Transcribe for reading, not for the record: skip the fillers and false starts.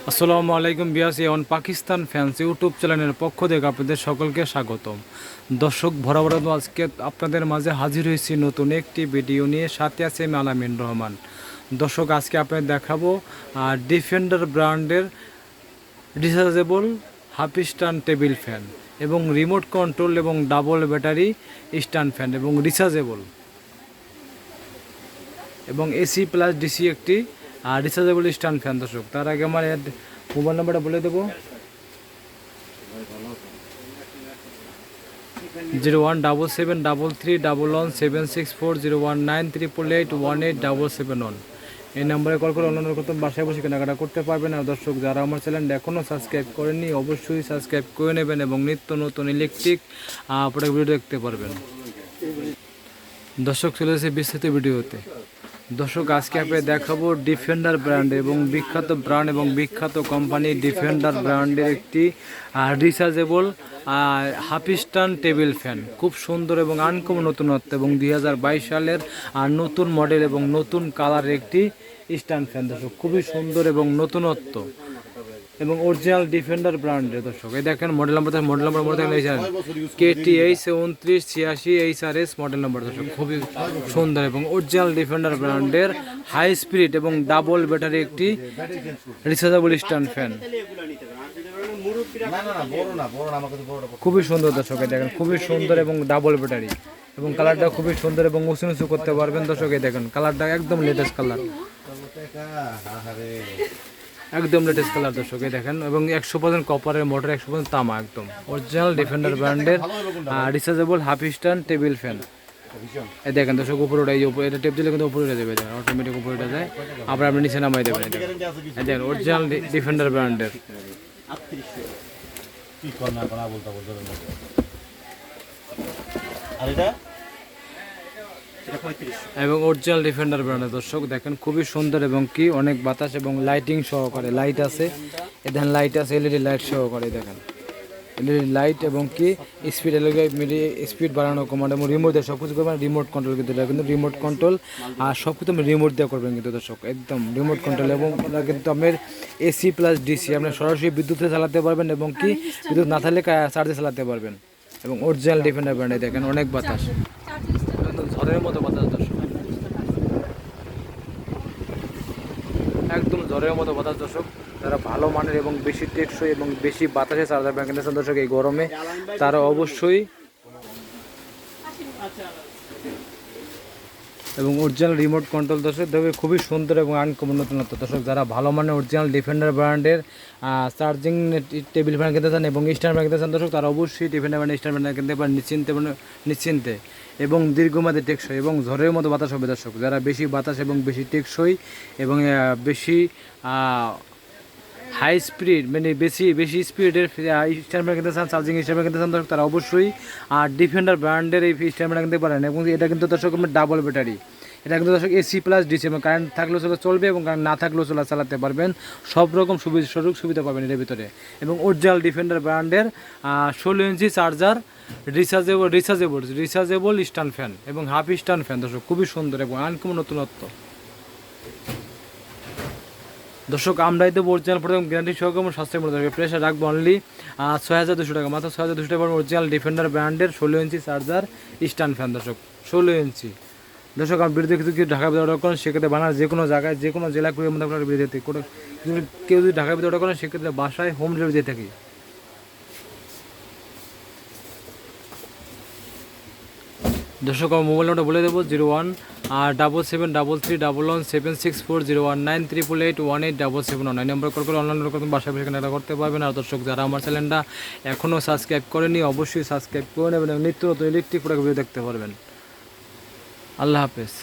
আসসালামু আলাইকুম বিয়াস এ one Pakistan fans YouTube চ্যানেলের পক্ষ থেকে আপনাদের সকলকে স্বাগতম। দর্শক বরাবর আজকে আপনাদের মাঝে হাজির হয়েছি নতুন একটি ভিডিও নিয়ে, সাথে আছে আমি আলামিন রহমান। দর্শক আজকে আপনাদের দেখাবো ডিফেন্ডার ব্র্যান্ডের rechargeable half stand table fan এবং রিমোট কন্ট্রোল এবং ডাবল ব্যাটারি স্ট্যান্ড ফ্যান এবং রিচার্জেবল এবং এসি প্লাস ডিসি একটি রিচার্জেবল স্ট্যান্ড ফ্যান। দর্শক তার আগে আমার মোবাইল নাম্বারটা বলে দেবো, 01773311764, 019340193881877 এই নাম্বারে কল করে অন্যান্য করতে বাসায় বসে কেনাকাটা করতে পারবেন। আর দর্শক যারা আমার চ্যানেলটা এখনও সাবস্ক্রাইব করেননি অবশ্যই সাবস্ক্রাইব করে নেবেন এবং নিত্য নতুন ইলেকট্রিক প্রোডাক্ট ভিডিও দেখতে পারবেন। দর্শক চলে এসেছে বিস্তারিত ভিডিওতে। দর্শক আজকে আপনাকে দেখাবো ডিফেন্ডার ব্র্যান্ড এবং বিখ্যাত কোম্পানি ডিফেন্ডার ব্র্যান্ডের একটি rechargeable half stand table fan, খুব সুন্দর এবং আনকমন নতুনত্ব এবং 2022 সালের নতুন মডেল এবং নতুন কালারের একটি স্ট্যান্ড ফ্যান। দর্শক খুবই সুন্দর এবং নতুনত্ব এবং অরিজিনাল ডিফেন্ডার ব্র্যান্ডের। দর্শক এই দেখেন মডেল নাম্বার মধ্যে KTH 2986HRS মডেল নাম্বার। দর্শক খুবই সুন্দর এবং অরিজিনাল ডিফেন্ডার ব্র্যান্ডের হাই স্পিড এবং ডাবল ব্যাটারি একটি রিচার্জেবল স্ট্যান্ড ফ্যান, খুবই সুন্দর। দর্শক এই দেখেন খুবই সুন্দর এবং ডাবল ব্যাটারি এবং কালারটা খুবই সুন্দর এবং উঁচু করতে পারবেন। দর্শক এই দেখেন কালারটা একদম লেটেস্ট কালার, একদম লেটেস্ট কালার। দর্শক এই দেখেন এবং 100% কপারের মোটর, 100% তামা, একদম অরিজিনাল ডিফেন্ডার ব্র্যান্ডের rechargeable half stand table fan. এই দেখেন দর্শক উপরে ওটা এটা টেপ দিলে কিন্তু উপরে উঠে যাবে, অটোমেটিক উপরে উঠে যায়, আবার আপনি নিচে নামাই দেবেন। এই দেখেন অরিজিনাল ডিফেন্ডার ব্র্যান্ডের এবং অরিজিনাল ডিফেন্ডার ব্র্যান্ডের। দর্শক দেখেন খুবই সুন্দর এবং কি অনেক বাতাস এবং লাইটিং সহকারে, লাইট আছে, এখানে লাইট আছে, এলইডি লাইট সহকারে। দেখেন এলইডি লাইট এবং কি স্পিড স্পিড বাড়ানো কমানো এবং রিমোট দিয়ে সব কিছু করবেন, রিমোট কন্ট্রোল কিন্তু এটা কিন্তু রিমোট কন্ট্রোল আর সব কিছু আপনি রিমোট দিয়ে করবেন কিন্তু দর্শক, একদম রিমোট কন্ট্রোল এবং কিন্তু আপনার এসি প্লাস ডিসি আপনার সরাসরি বিদ্যুতে চালাতে পারবেন এবং কি বিদ্যুৎ না থাকলে চার্জে চালাতে পারবেন এবং অরিজিনাল ডিফেন্ডার ব্র্যান্ডে দেখেন অনেক বাতাস, একদম ঝড়ের মতো বাতাস। দর্শক একদম ঝড়ের মতো বাতাস। দর্শক যারা ভালো মানের এবং বেশি টেকসই এবং বেশি বাতাসে চার্জার ব্যাংক কিনেছেন দর্শক এই গরমে, তারা অবশ্যই এবং অরিজিনাল রিমোট কন্ট্রোল। দর্শক দেখবে খুবই সুন্দর এবং আনকমন নতুনত্ব। দর্শক যারা ভালো মানের অরিজিনাল ডিফেন্ডার ব্র্যান্ডের চার্জিং টেবিল ফ্যান কিনতে চান এবং স্ট্যান্ড ফ্যান কিনতে চান দর্শক, তারা অবশ্যই ডিফেন্ডার ব্র্যান্ডের স্ট্যান্ড ফ্যান কিনতে পারেন নিশ্চিন্তে এবং দীর্ঘমেয়াদী টেকসই এবং ঝড়ের মতো বাতাস হবে। দর্শক যারা বেশি বাতাস এবং বেশি টেকসই এবং বেশি হাই স্পিড মানে বেশি স্পিডের স্ট্যান্ড ফ্যান কিনতে চান, চার্জিং স্ট্যান্ড ফ্যান কিনতে চান দর্শক, তারা অবশ্যই ডিফেন্ডার ব্র্যান্ডের এই স্ট্যান্ড ফ্যান কিনতে পারেন এবং এটা কিন্তু দর্শক ডাবল ব্যাটারি, এটা কিন্তু দর্শক এসি প্লাস ডিসি এবং কারেন্ট থাকলেও চলবে এবং কারেন্ট না থাকলেও চালাতে পারবেন, সব রকম সুবিধা পাবেন এর ভিতরে এবং অরিজিনাল ডিফেন্ডার ব্র্যান্ডের 16 ইঞ্চি চার্জার রিচার্জেবল স্ট্যান্ড ফ্যান এবং হাফ স্ট্যান্ড ফ্যান। দর্শক খুবই সুন্দর এবং আনকমন নতুনত্ব। দর্শক আমরা এই তো অরিজিনাল প্রোডাক্ট গ্যারান্টি সহকারে এবং সাশ্রয় মূল্যে প্রেসার রাখবো অনলি 6200 টাকা, মাত্র 6200 টাকা অরিজিনাল ডিফেন্ডার ব্র্যান্ডের 16 ইঞ্চি চার্জার স্ট্যান্ড ফ্যান। দর্শক 16 ইঞ্চি। দর্শক আমার বিরুদ্ধে কিছু ঢাকা ভিতরে অর্ডার করেন সেক্ষেত্রে বানার যে কোনো জায়গায় যে কোনো জেলা কুড়ির মধ্যে আপনার বিরুদ্ধে কেউ যদি ঢাকা ভিতরে অর্ডার করেন সেক্ষেত্রে বাসায় হোম ডেলিভারি দিয়ে থাকি। দর্শক আমার মোবাইল নাম্বারটা বলে দেবো, 01773311764, 01934818817 নম্বর কল করে অনলাইন বাসায় বসে কেনাকাটা করতে পারবেন। আর দর্শক যারা আমার চ্যানেলটা এখনও সাবস্ক্রাইব করেনি অবশ্যই সাবস্ক্রাইব করে নেবেন এবং নিত্য নতুন ইলেকট্রিক প্রোডাক্ট ভিডিও দেখতে পারবেন। আল্লাহ হাফেজ।